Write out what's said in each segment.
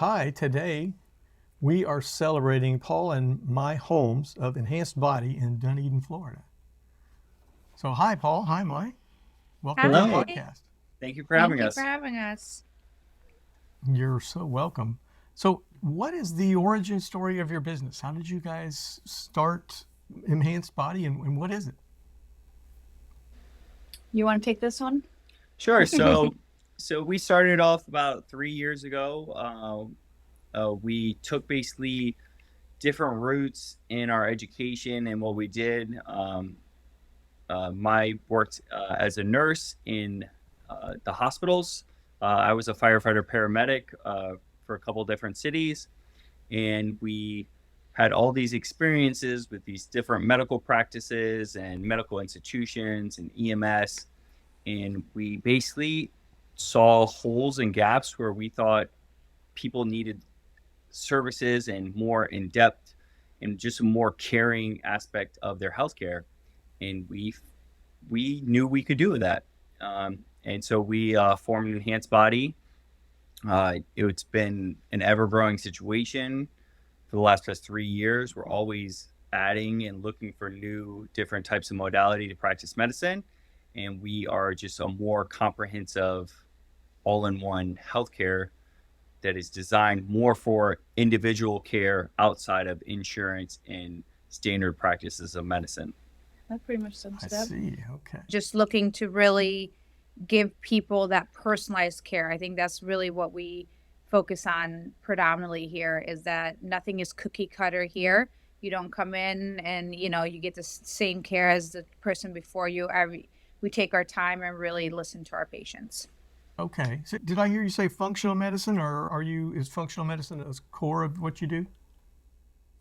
Hi, today we are celebrating Paul and my Holmes of Enhanced Body in Dunedin, Florida. So, hi, Paul. Hi, Mai. Welcome to the Hello. Hi, podcast. Thank you for thank having you for us. having us. You're so welcome. So, what is the origin story of your business? How did you guys start Enhanced Body and what is it? You want to take this one? Sure. So we started off about 3 years ago. We took basically different routes in our education and what we did. My worked as a nurse in the hospitals. I was a firefighter paramedic for a couple different cities, and we had all these experiences with these different medical practices and medical institutions and EMS. And we basically saw holes and gaps where we thought people needed services and more in depth and just a more caring aspect of their healthcare. And we knew we could do that. And so we formed an Enhanced Body. It's been an ever growing situation for the last 3 years. We're always adding and looking for new different types of modality to practice medicine. And we are just a more comprehensive, all-in-one healthcare that is designed more for individual care outside of insurance and standard practices of medicine. That pretty much sums I it up. see. Okay. Just looking to really give people that personalized care. I think that's really what we focus on predominantly here, is that nothing is cookie cutter here. You don't come in and you get the same care as the person before you. We take our time and really listen to our patients. Okay. So, did I hear you say functional medicine, or is functional medicine a core of what you do?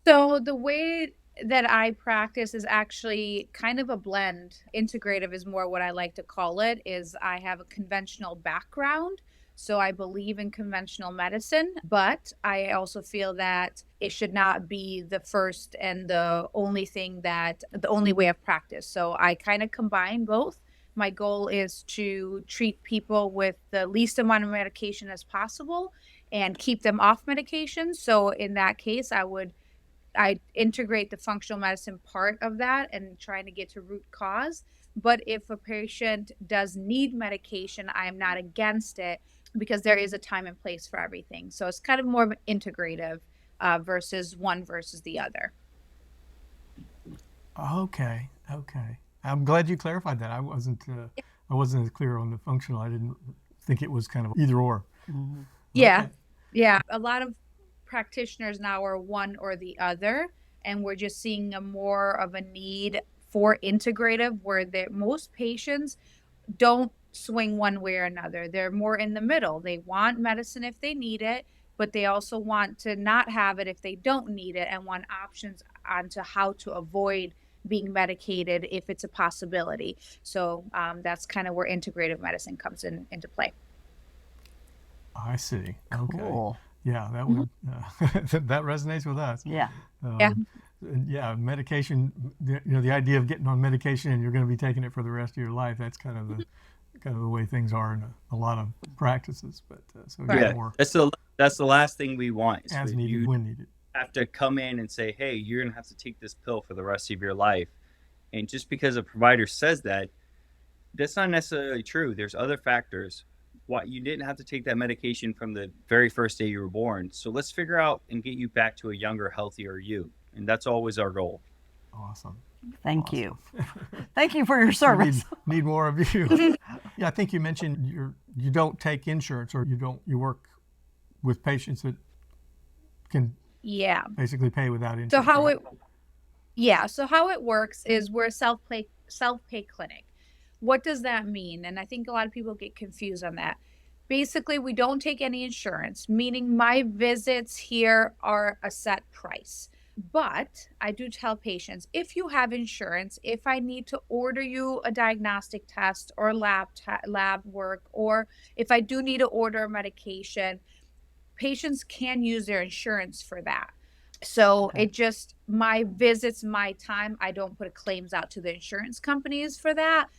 So the way that I practice is actually kind of a blend. Integrative is more what I like to call it, is I have a conventional background. So I believe in conventional medicine, but I also feel that it should not be the first and the only way of practice. So I kind of combine both. My goal is to treat people with the least amount of medication as possible and keep them off medication. So in that case, I integrate the functional medicine part of that and trying to get to root cause. But if a patient does need medication, I am not against it because there is a time and place for everything. So it's kind of more of an integrative versus one versus the other. Okay. Okay. I'm glad you clarified that. I wasn't as clear on the functional. I didn't think it was kind of either or. Yeah. Okay. Yeah. A lot of practitioners now are one or the other. And we're just seeing a more of a need for integrative where most patients don't swing one way or another. They're more in the middle. They want medicine if they need it, but they also want to not have it if they don't need it and want options onto how to avoid being medicated if it's a possibility. So that's kind of where integrative medicine comes into play. I see. Okay. Cool. Yeah, that Mhm. would that resonates with us. Yeah. Yeah. And yeah, medication. The idea of getting on medication and you're going to be taking it for the rest of your life. That's kind of the way things are in a lot of practices. But so Right. yeah, Yeah, more that's the last thing we want is for as needed you when needed. have to come in and say, hey, you're gonna have to take this pill for the rest of your life. And just because a provider says that, that's not necessarily true. There's other factors. Why you didn't have to take that medication from the very first day you were born. So let's figure out and get you back to a younger, healthier you. And that's always our goal. Awesome. Thank Awesome. you. Thank you for your We service. need more of you. Yeah, I think you mentioned you don't take insurance, or you work with patients that can Yeah. basically pay without insurance. So how right? it works is we're a self-pay clinic. What does that mean? And I think a lot of people get confused on that. Basically, we don't take any insurance, meaning my visits here are a set price. But I do tell patients, if you have insurance, if I need to order you a diagnostic test or lab work, or if I do need to order a medication, patients can use their insurance for that. So Okay. my visits, my time, I don't put claims out to the insurance companies for that.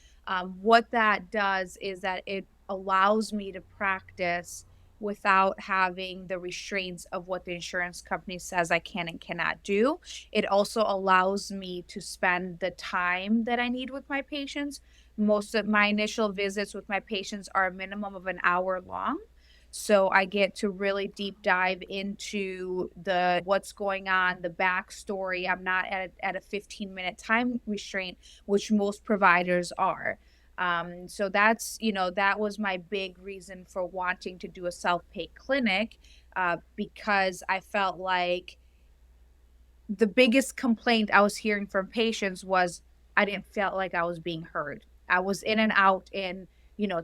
What that does is that it allows me to practice without having the restraints of what the insurance company says I can and cannot do. It also allows me to spend the time that I need with my patients. Most of my initial visits with my patients are a minimum of an hour long. So I get to really deep dive into the what's going on, the backstory. I'm not at a 15-minute time restraint, which most providers are. So that's, that was my big reason for wanting to do a self-pay clinic, because I felt like the biggest complaint I was hearing from patients was I didn't feel like I was being heard. I was in and out in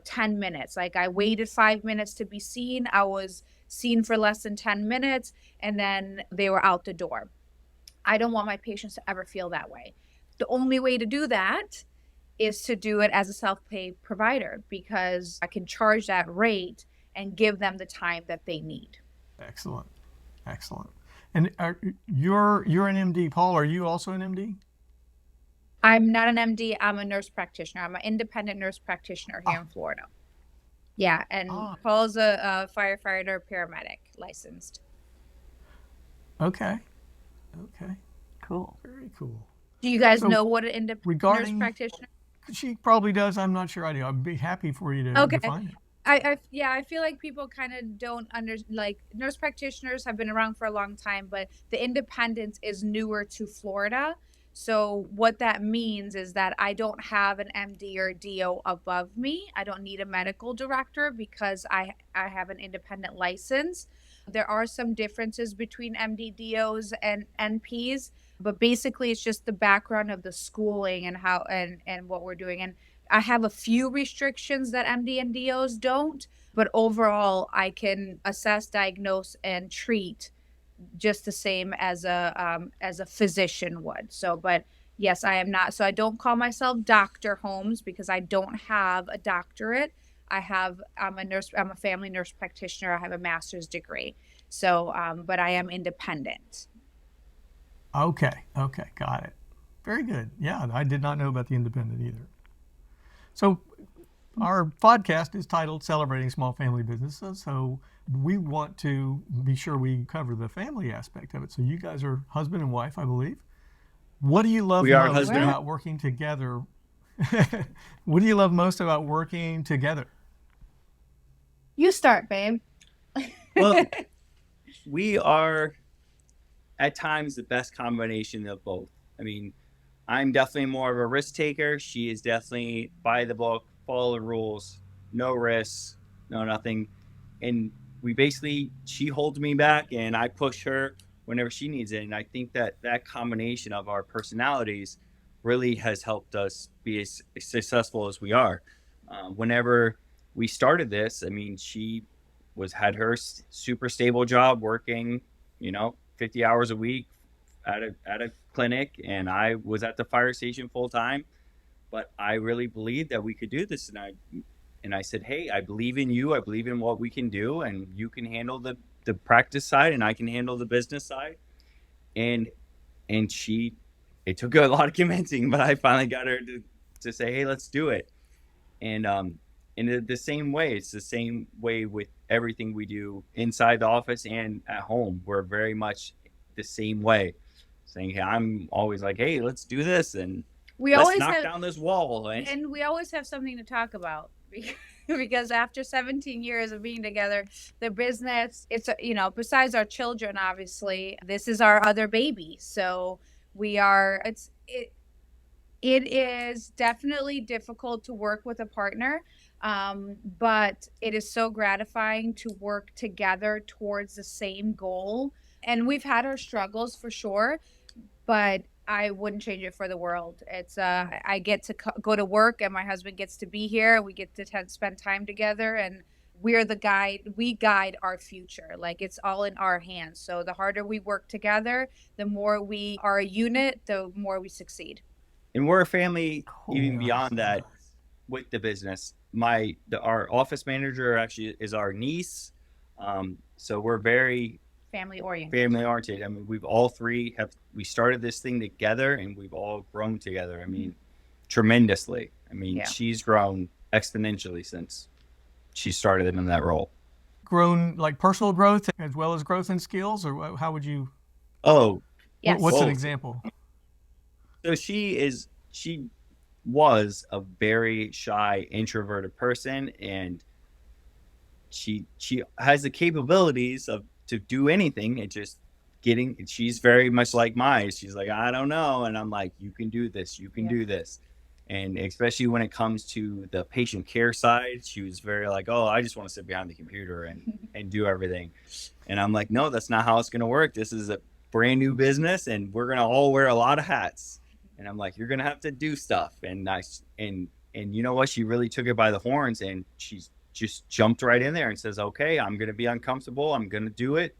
10 minutes. Like I waited 5 minutes to be seen. I was seen for less than 10 minutes and then they were out the door. I don't want my patients to ever feel that way. The only way to do that is to do it as a self-pay provider, because I can charge that rate and give them the time that they need. Excellent. Excellent. And you're an MD, Paul. Are you also an MD? I'm not an MD. I'm a nurse practitioner. I'm an independent nurse practitioner here in Florida. Yeah, and Paul's a firefighter paramedic licensed. Okay. Okay. Cool. Very cool. Do you guys So, know what an independent nurse practitioner? She probably does. I'm not sure I do. I'd be happy for you to define it. I feel like people kind of don't like nurse practitioners have been around for a long time, but the independence is newer to Florida. So what that means is that I don't have an MD or DO above me. I don't need a medical director because I have an independent license. There are some differences between MD, DOs and NPs, but basically it's just the background of the schooling and how and what we're doing. And I have a few restrictions that MD and DOs don't, but overall I can assess, diagnose, and treat just the same as a physician would. So, but yes, I am not. So I don't call myself Dr. Holmes because I don't have a doctorate. I'm a family nurse practitioner. I have a master's degree. So, but I am independent. Okay. Okay. Got it. Very good. Yeah, I did not know about the independent either. So our podcast is titled Celebrating Small Family Businesses. So we want to be sure we cover the family aspect of it. So you guys are husband and wife, I believe. What do you love most about working together? What do you love most about working together? You start, babe. Well, we are at times the best combination of both. I mean, I'm definitely more of a risk taker. She is definitely by the book, follow the rules, no risks, no nothing. And she holds me back and I push her whenever she needs it. And I think that combination of our personalities really has helped us be as successful as we are. Whenever we started this, I mean, she had her super stable job working, 50 hours a week at a clinic, and I was at the fire station full time. But I really believed that we could do this, and I said, hey, I believe in you. I believe in what we can do, and you can handle the practice side, and I can handle the business side. And it took a lot of convincing, but I finally got her to say, hey, let's do it. And in the same way, it's the same way with everything we do inside the office and at home. We're very much the same way, saying, hey, I'm always like, hey, let's do this, and let's knock down this wall. And we always have something to talk about because after 17 years of being together, the business, it's, besides our children, obviously, this is our other baby. So it is definitely difficult to work with a partner. But it is so gratifying to work together towards the same goal. And we've had our struggles for sure, but I wouldn't change it for the world. It's I get to go to work and my husband gets to be here. We get to spend time together, and we're the guide. We guide our future. Like, it's all in our hands. So the harder we work together, the more we are a unit, the more we succeed. And we're a family, even beyond that, with the business. Our office manager actually is our niece. So we're very family oriented. I mean, we've all three we started this thing together, and we've all grown together. I mean, tremendously. I mean, She's grown exponentially since she started in that role. grown like personal growth as well as growth in skills, or how would you? Oh, Yes. What's an Both. example? so she was a very shy, introverted person, and she has the capabilities of to do anything. It just she's very much like mine. She's like, I don't know, and I'm like, you can do this, you can Yeah. do this. And especially when it comes to the patient care side, she was very like, oh, I just want to sit behind the computer and do everything. And I'm like, no, that's not how it's going to work. This is a brand new business, and we're going to all wear a lot of hats. And I'm like, you're going to have to do stuff. And you know what? She really took it by the horns, and she's just jumped right in there and says, okay, I'm going to be uncomfortable. I'm going to do it,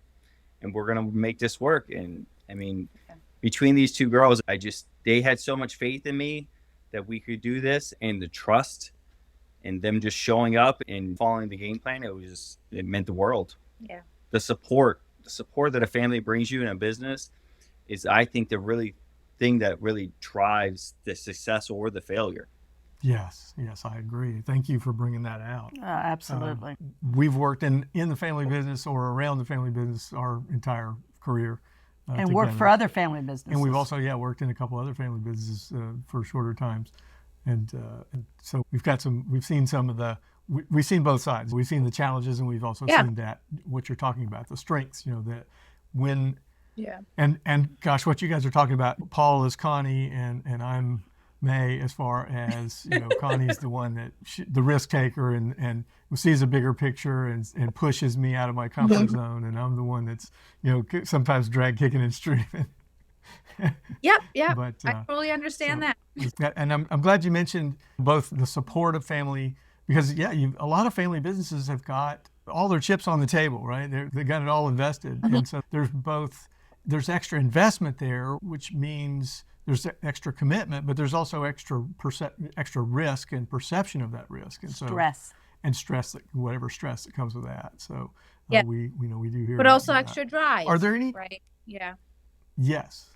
and we're going to make this work. And I mean, between these two girls, they had so much faith in me that we could do this, and the trust and them just showing up and following the game plan. It meant the world. Yeah. The support that a family brings you in a business is, I think, the really thing that really drives the success or the failure. Yes, I agree. Thank you for bringing that out. Absolutely. We've worked in the family business or around the family business our entire career. And worked for other family businesses. And we've also, worked in a couple other family businesses for shorter times. And so we've seen some of we've seen both sides. We've seen the challenges, and we've also seen that, what you're talking about, the strengths, that when, and gosh, what you guys are talking about, Paul is Connie and I'm May, as far as, Connie's the one that the risk taker and sees a bigger picture and pushes me out of my comfort zone. And I'm the one that's, sometimes drag kicking and streaming. Yep. But, I totally understand that. And I'm glad you mentioned both the support of family, because a lot of family businesses have got all their chips on the table, right? They got it all invested. And so there's extra investment there, which means there's extra commitment, but there's also extra risk and perception of that risk, and stress, whatever stress that comes with that. So we do hear. But also extra drive. Are there any? Right. Yeah. Yes.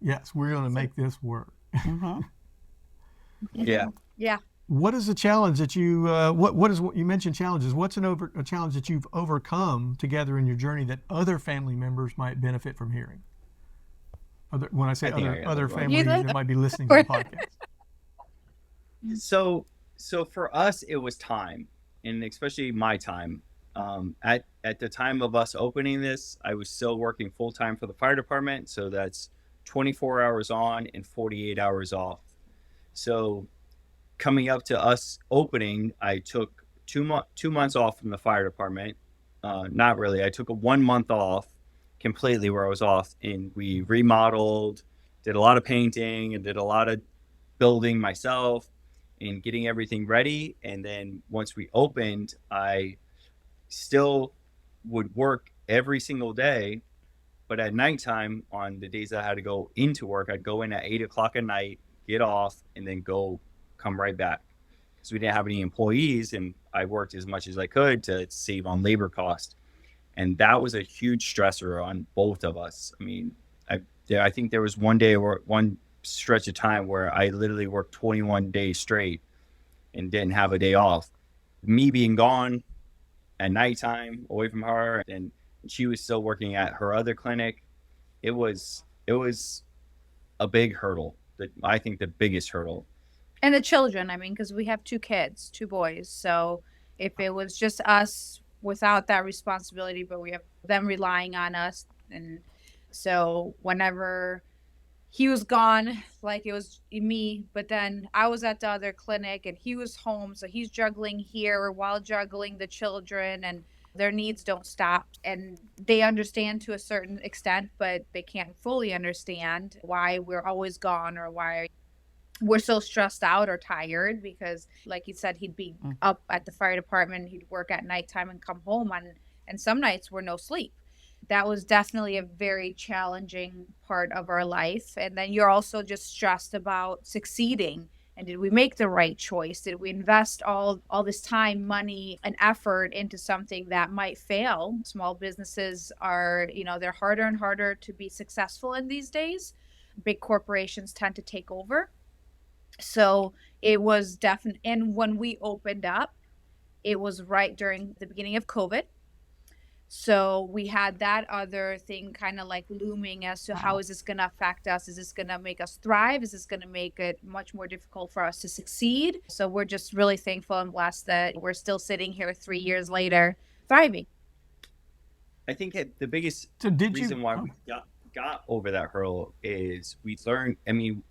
Yes, we're going to make this work. Yeah. What is a challenge that you? What is what you mentioned challenges? What's a challenge that you've overcome together in your journey that other family members might benefit from hearing? When I say other families that might be listening to the podcast. So for us, it was time, and especially my time. At the time of us opening this, I was still working full time for the fire department. So that's 24 hours on and 48 hours off. So coming up to us opening, I took 2 months off from the fire department. Not really. I took a 1 month off completely, where I was off, and we remodeled, did a lot of painting, and did a lot of building myself and getting everything ready. And then once we opened, I still would work every single day, but at nighttime, on the days that I had to go into work, I'd go in at 8:00 at night, get off, and then come right back, because we didn't have any employees, and I worked as much as I could to save on labor cost. And that was a huge stressor on both of us. I mean, I think there was one stretch of time where I literally worked 21 days straight and didn't have a day off. Me being gone at nighttime away from her, and she was still working at her other clinic. It was a big hurdle. I think the biggest hurdle. And the children, because we have 2 kids, 2 boys. So if it was just us without that responsibility, but we have them relying on us. And so whenever he was gone, like, it was me, but then I was at the other clinic and he was home. So he's juggling here while juggling the children, and their needs don't stop. And they understand to a certain extent, but they can't fully understand why we're always gone or why we're so stressed out or tired, because like you said, he'd be up at the fire department, he'd work at nighttime and come home and some nights were no sleep. That was definitely a very challenging part of our life. And then you're also just stressed about succeeding. And did we make the right choice? Did we invest all this time, money, and effort into something that might fail? Small businesses are, they're harder and harder to be successful in these days. Big corporations tend to take over. So it was definitely, and when we opened up, it was right during the beginning of COVID. So we had that other thing kind of like looming as to how Wow. is this going to affect us? Is this going to make us thrive? Is this going to make it much more difficult for us to succeed? So we're just really thankful and blessed that we're still sitting here 3 years later, thriving. I think the biggest So did reason you? why we got over that hurdle is we learned. I mean,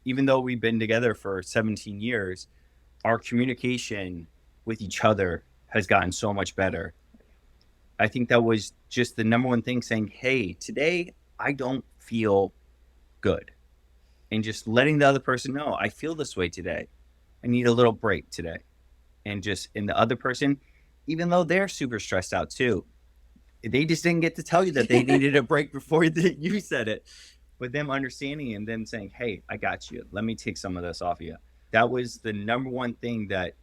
even though we've been together for 17 years, our communication with each other has gotten so much better. I think that was just the number one thing, saying, hey, today I don't feel good. And just letting the other person know, I feel this way today. I need a little break today. And the other person, even though they're super stressed out too, they just didn't get to tell you that they needed a break before you said it. But them understanding and them saying, hey, I got you. Let me take some of this off of you. That was the number one thing that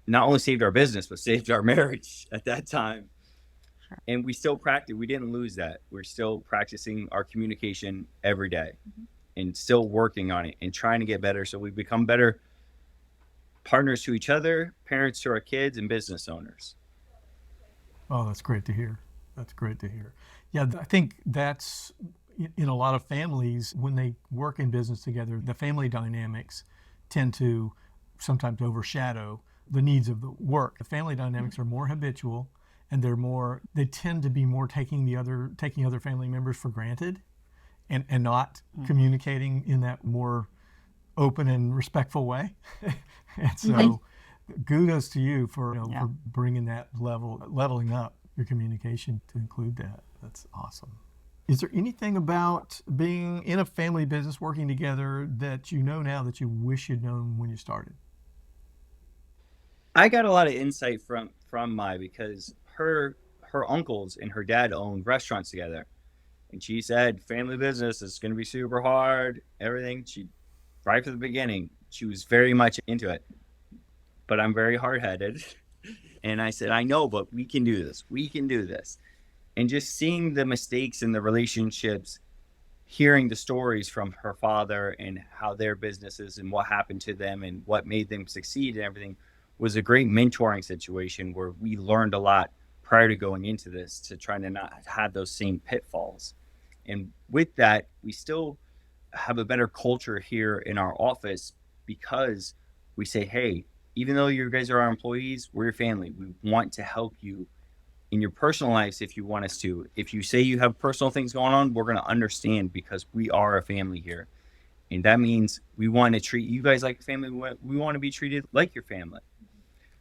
not only saved our business, but saved our marriage at that time. Sure. And we still practice. We didn't lose that. We're still practicing our communication every day and still working on it and trying to get better. So we become better partners to each other, parents to our kids, and business owners. Oh, that's great to hear. That's great to hear. Yeah, I think that's in a lot of families when they work in business together, the family dynamics tend to sometimes overshadow the needs of the work. The family dynamics are more habitual, and they tend to be more taking other family members for granted and not communicating in that more open and respectful way. And so kudos to you for for bringing that leveling up your communication to include that. That's awesome. Is there anything about being in a family business working together that you know now that you wish you'd known when you started? I got a lot of insight from Mai, because her uncles and her dad owned restaurants together, and she said family business is going to be super hard. Everything, she right from the beginning, she was very much into it. But I'm very hard-headed, and I said, I know, but we can do this. We can do this. And just seeing the mistakes in the relationships, hearing the stories from her father and how their businesses and what happened to them and what made them succeed and everything, was a great mentoring situation where we learned a lot prior to going into this to try to not have those same pitfalls. And with that, we still have a better culture here in our office, because we say, hey, even though you guys are our employees, we're your family. We want to help you in your personal lives if you want us to. If you say you have personal things going on, we're going to understand, because we are a family here. And that means we want to treat you guys like a family. We want to be treated like your family.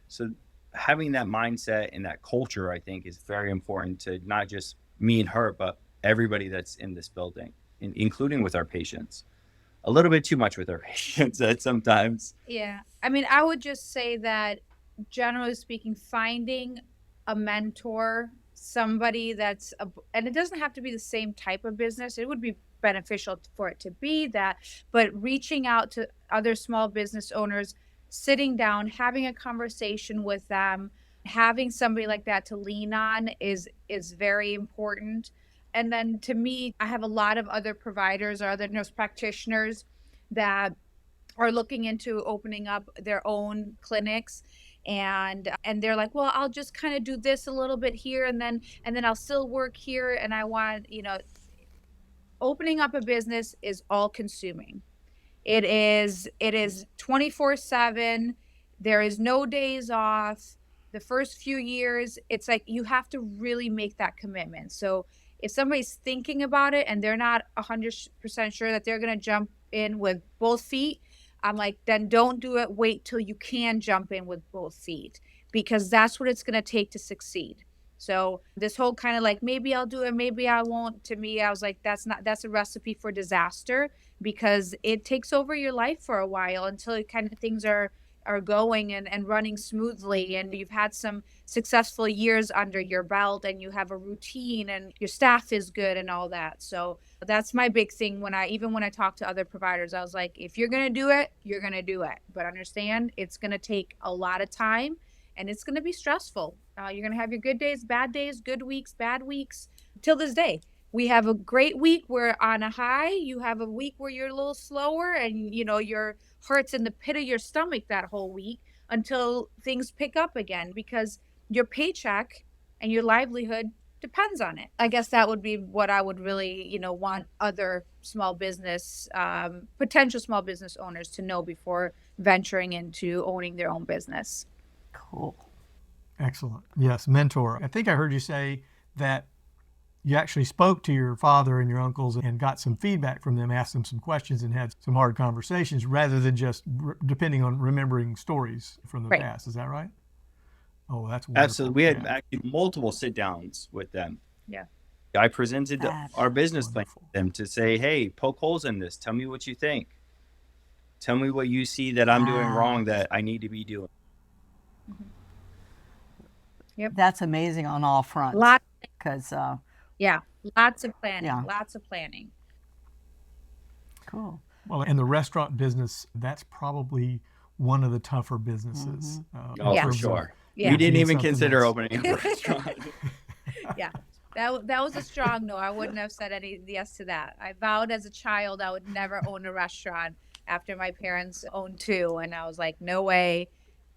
So having that mindset and that culture, I think, is very important to not just me and her, but everybody that's in this building, including with our patients. A little bit too much with our patients at sometimes. Yeah. I mean, I would just say that generally speaking, finding a mentor, somebody and it doesn't have to be the same type of business. It would be beneficial for it to be that, but reaching out to other small business owners, sitting down, having a conversation with them, having somebody like that to lean on is very important. And then to me, I have a lot of other providers or other nurse practitioners that are looking into opening up their own clinics, and they're like, well, I'll just kind of do this a little bit here, and then I'll still work here. And I want, opening up a business is all consuming. It is 24/7. There is no days off. The first few years, it's like you have to really make that commitment. So if somebody's thinking about it and they're not 100% sure that they're going to jump in with both feet, I'm like, then don't do it. Wait till you can jump in with both feet, because that's what it's going to take to succeed. So this whole kind of like, maybe I'll do it, maybe I won't, to me, I was like, that's a recipe for disaster, because it takes over your life for a while until it kind of things are going and running smoothly, and you've had some successful years under your belt, and you have a routine, and your staff is good and all that. So that's my big thing. When I talk to other providers, I was like, if you're going to do it, you're going to do it. But understand, it's going to take a lot of time, and it's going to be stressful. You're going to have your good days, bad days, good weeks, bad weeks. Till this day, we have a great week. We're on a high. You have a week where you're a little slower, and your hurts in the pit of your stomach that whole week until things pick up again, because your paycheck and your livelihood depends on it. I guess that would be what I would really, want other small business, potential small business owners to know before venturing into owning their own business. Cool. Excellent. Yes, mentor. I think I heard you say that you actually spoke to your father and your uncles and got some feedback from them, asked them some questions and had some hard conversations rather than just depending on remembering stories from the Right. past. Is that right? Oh, that's wonderful. Absolutely. We had Yeah. actually multiple sit downs with them. Yeah. I presented That's our business plan wonderful. to them to say, hey, poke holes in this. Tell me what you think. Tell me what you see that I'm doing wrong that I need to be doing. That's amazing on all fronts. Lots, Because, yeah, lots of planning, Yeah. lots of planning. cool. Well, in the restaurant business, that's probably one of the tougher businesses. in Oh, Yeah. for terms of sure. Yeah. We didn't being even something consider that's- opening a restaurant. Yeah. That was a strong no. I wouldn't have said any yes to that. I vowed as a child I would never own a restaurant after my parents owned two. And I was like, no way,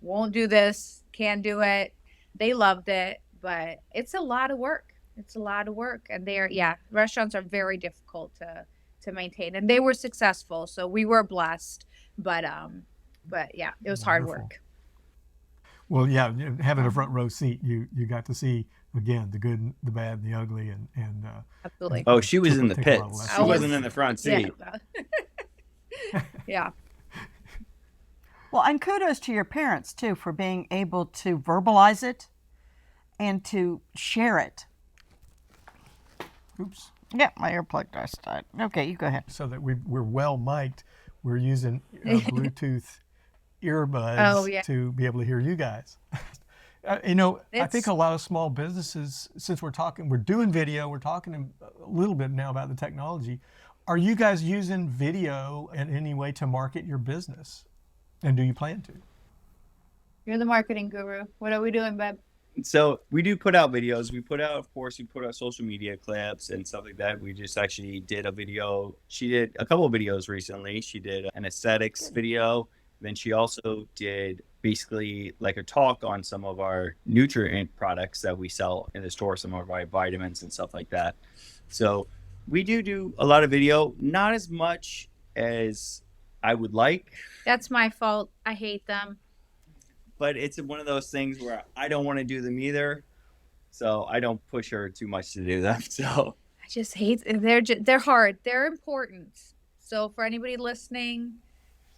won't do this, can't do it. They loved it, but it's a lot of work. It's a lot of work. And restaurants are very difficult to maintain. And they were successful. So we were blessed. But yeah, it was hard Wonderful. work. Well, yeah, having a front row seat, you got to see again the good, the bad, and the ugly, and Absolutely. Oh, she was in the Take a lot of pits. lessons. She wasn't in the front seat. Yeah. Yeah. Well, and kudos to your parents, too, for being able to verbalize it and to share it. oops, Yeah, my earplug just died. Okay, you go ahead. so that we're well mic'd. We're using Bluetooth earbuds Oh, yeah. to be able to hear you guys. I think a lot of small businesses, since we're doing video, we're talking a little bit now about the technology. Are you guys using video in any way to market your business? And do you plan to? You're the marketing guru. What are we doing, babe? So we do put out videos. We put out social media clips and stuff like that. We just actually did a video. She did a couple of videos recently. She did an aesthetics video. Then she also did basically like a talk on some of our nutrient products that we sell in the store, some of our vitamins and stuff like that. So we do a lot of video, not as much as I would like, That's my fault. I hate them. but it's one of those things where I don't want to do them either. So I don't push her too much to do them. So I just hate. They're hard. They're important. So for anybody listening,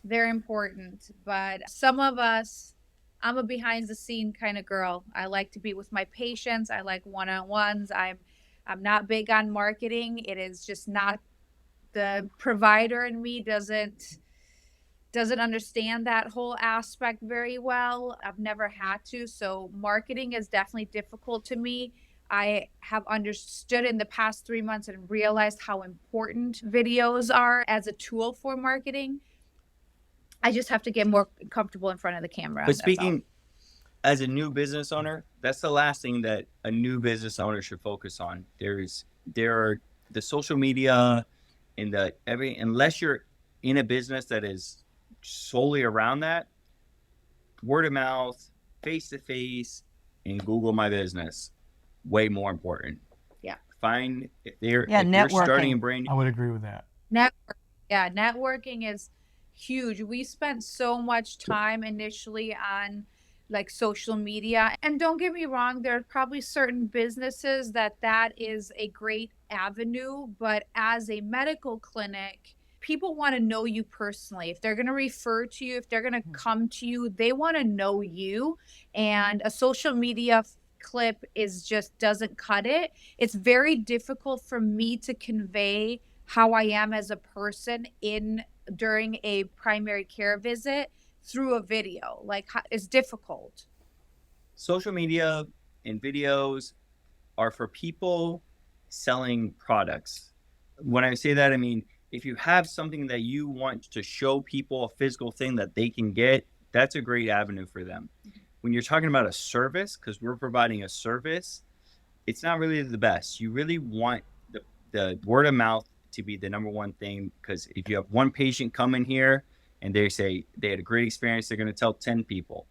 they're important. But some of us, I'm a behind the scene kind of girl. I like to be with my patients. I like one-on-ones. I'm not big on marketing. It is just not, the provider in me doesn't understand that whole aspect very well. I've never had to. So marketing is definitely difficult to me. I have understood in the past 3 months and realized how important videos are as a tool for marketing. I just have to get more comfortable in front of the camera. But that's all. speaking as a new business owner, that's the last thing that a new business owner should focus on. There are the social media and unless you're in a business that is solely around that, word of mouth, face to face, and Google My Business, way more important. Yeah. If you're networking. starting a brand I would agree with that. Networking is huge. We spent so much time initially on like social media, and don't get me wrong, there are probably certain businesses that is a great avenue, but as a medical clinic, people want to know you personally. If they're going to refer to you, if they're going to come to you, they want to know you, and a social media clip doesn't cut it. It's very difficult for me to convey how I am as a person during a primary care visit through a video. Like, it's difficult. social media and videos are for people selling products. When I say that, I mean, if you have something that you want to show people, a physical thing that they can get, that's a great avenue for them. When you're talking about a service, because we're providing a service, it's not really the best. You really want the word of mouth to be the number one thing, because if you have one patient come in here and they say they had a great experience, they're going to tell 10 people.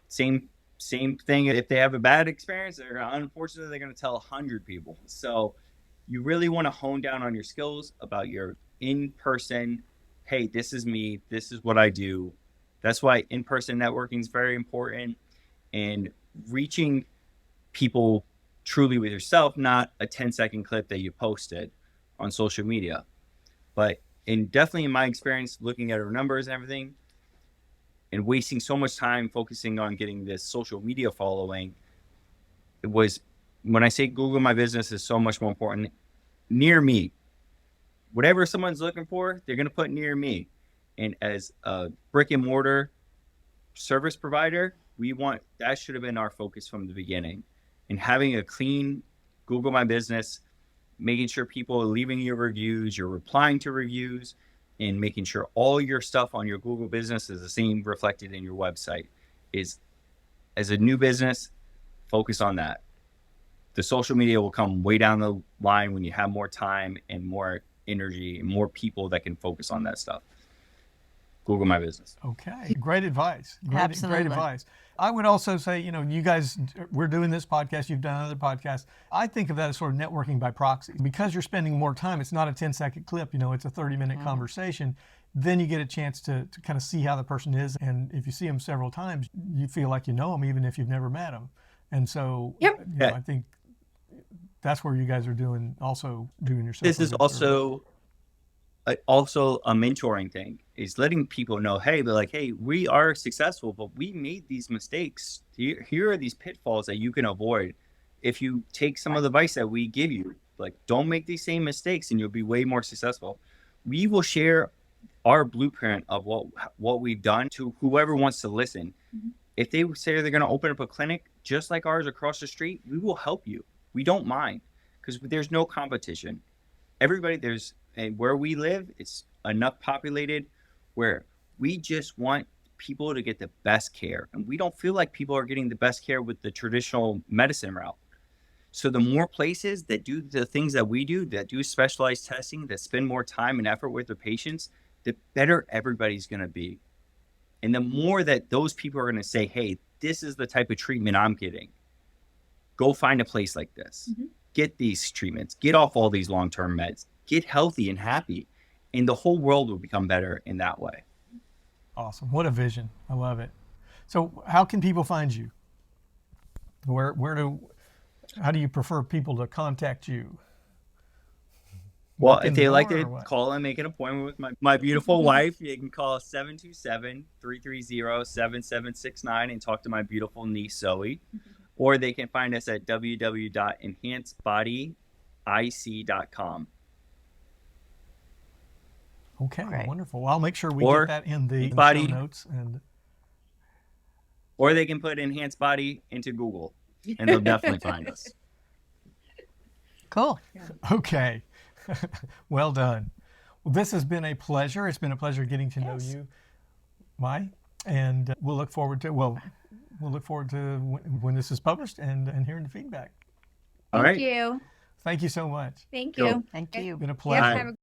Same same thing. If they have a bad experience, unfortunately, they're going to tell 100 people. So you really want to hone down on your skills about your in-person, hey, this is me, this is what I do. That's why in-person networking is very important, and reaching people truly with yourself, not a 10-second clip that you posted on social media. But definitely in my experience, looking at our numbers and everything, and wasting so much time focusing on getting this social media following, it was, when I say Google My Business is so much more important, near me. Whatever someone's looking for, they're going to put near me. And as a brick and mortar service provider, that should have been our focus from the beginning. And having a clean Google My Business, making sure people are leaving your reviews, you're replying to reviews, and making sure all your stuff on your Google business is the same reflected in your website. Is, as a new business, focus on that. The social media will come way down the line when you have more time and more energy and more people that can focus on that stuff. Google My Business. Okay, great advice. Absolutely. Great advice. I would also say, you guys, we're doing this podcast, you've done other podcasts. I think of that as sort of networking by proxy. Because you're spending more time, it's not a 10-second clip, it's a 30-minute conversation. Then you get a chance to kind of see how the person is. And if you see them several times, you feel like you know them, even if you've never met them. And so I think that's where you guys are doing yourself. This is also a mentoring thing, is letting people know, hey, they're like, hey, we are successful, but we made these mistakes. Here are these pitfalls that you can avoid if you take some of the advice that we give you. Like, don't make these same mistakes and you'll be way more successful. We will share our blueprint of what we've done to whoever wants to listen. Mm-hmm. If they say they're going to open up a clinic just like ours across the street, we will help you. We don't mind, because there's no competition. And where we live, it's enough populated where we just want people to get the best care. And we don't feel like people are getting the best care with the traditional medicine route. So the more places that do the things that we do, that do specialized testing, that spend more time and effort with their patients, the better everybody's going to be. And the more that those people are going to say, hey, this is the type of treatment I'm getting. Go find a place like this. Mm-hmm. Get these treatments. Get off all these long-term meds. Get healthy and happy. And the whole world will become better in that way. Awesome. What a vision. I love it. So how can people find you? How do you prefer people to contact you? Well, if they like to call and make an appointment with my beautiful wife, you can call 727-330-7769 and talk to my beautiful niece, Zoe. Or they can find us at www.enhancedbodyic.com. Okay, great. Wonderful. Well, I'll make sure we get that in the show notes. Or they can put Enhanced Body into Google, and they'll definitely find us. Cool. Okay. Well done. Well, this has been a pleasure. It's been a pleasure getting to know you, Mai, and we'll look forward to when this is published and hearing the feedback. All right. Thank you. Thank you so much. Thank you. Thank you. It's been a pleasure. Have a